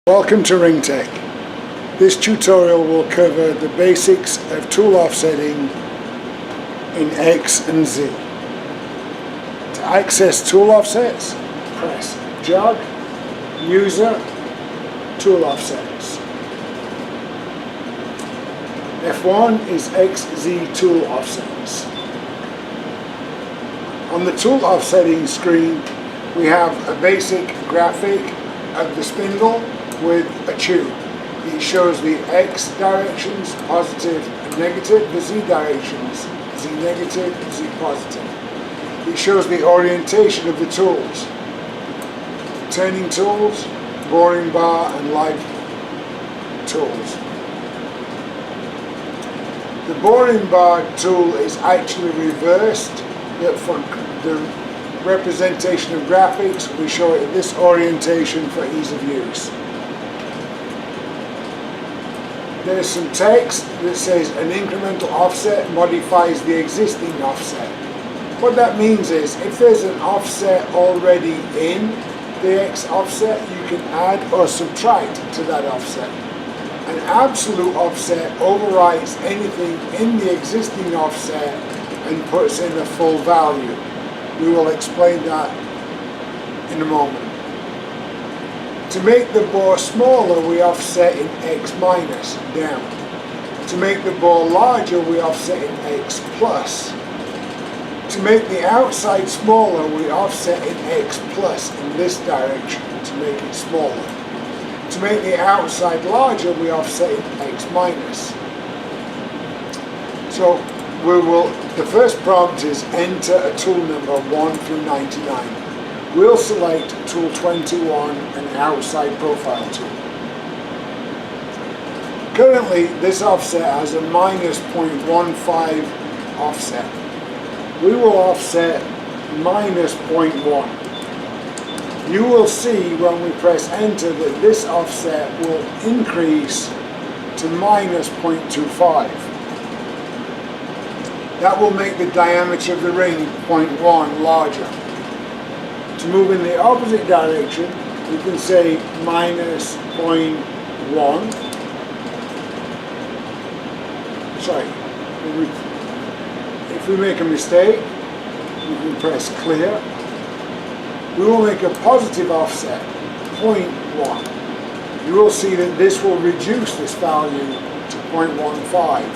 Welcome to Ringtech. This tutorial will cover the basics of tool offsetting in X and Z. To access tool offsets, press Jog, User, Tool Offsets. F1 is XZ tool offsets. On the tool offsetting screen we have a basic graphic of the spindle with a tube. It shows the X directions, positive and negative, the Z directions, Z negative, Z positive. It shows the orientation of the tools, turning tools, boring bar and live tools. The boring bar tool is actually reversed. For the representation of graphics, we show it in this orientation for ease of use. There's some text that says an incremental offset modifies the existing offset. What that means is if there's an offset already in the X offset, you can add or subtract to that offset. An absolute offset overwrites anything in the existing offset and puts in a full value. We will explain that in a moment. To make the bore smaller, we offset in X minus, down. To make the bore larger, we offset in X plus. To make the outside smaller, we offset in X plus in this direction to make it smaller. To make the outside larger, we offset in X minus. So the first prompt is enter a tool number 1 through 99. We'll select tool 21, an outside profile tool. Currently this offset has a minus 0.15 offset. We will offset minus 0.1. You will see when we press enter that this offset will increase to minus 0.25. That will make the diameter of the ring 0.1 larger. To move in the opposite direction, we can say minus 0.1. Sorry, if we make a mistake, we can press clear. We will make a positive offset, 0.1. You will see that this will reduce this value to 0.15.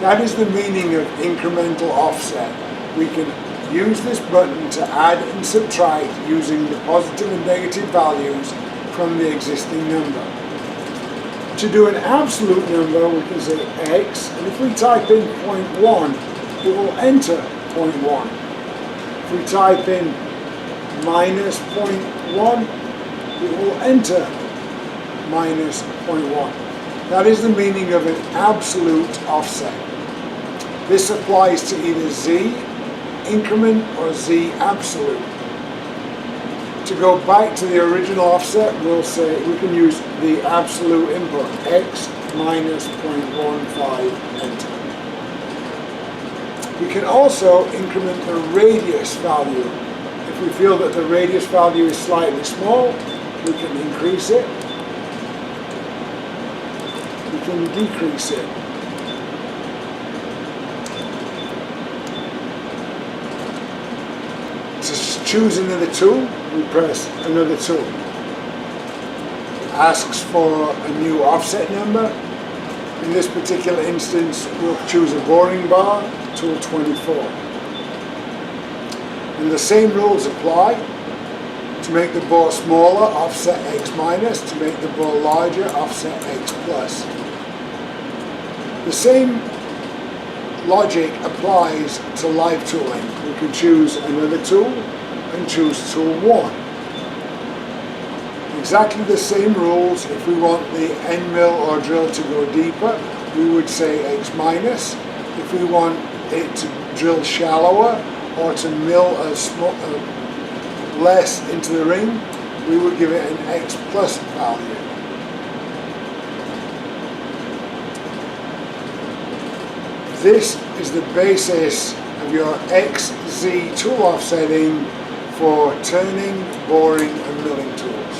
That is the meaning of incremental offset. We can use this button to add and subtract using the positive and negative values from the existing number. To do an absolute number, we can say X, and if we type in 0.1, it will enter 0.1. If we type in minus 0.1, it will enter minus 0.1. That is the meaning of an absolute offset. This applies to either Z increment or Z absolute. To go back to the original offset, we'll say we can use the absolute input, X minus 0.15, enter. We can also increment the radius value. If we feel that the radius value is slightly small, we can increase it. We can decrease it. To choose another tool, we press another tool. It asks for a new offset number. In this particular instance, we'll choose a boring bar, tool 24. And the same rules apply. To make the bore smaller, offset X minus. To make the bore larger, offset X plus. The same logic applies to live tooling. We can choose another tool and choose tool 1. Exactly the same rules. If we want the end mill or drill to go deeper, we would say X minus. If we want it to drill shallower or to mill less into the ring, we would give it an X plus value. This is the basis of your XZ tool offsetting for turning, boring and milling tools.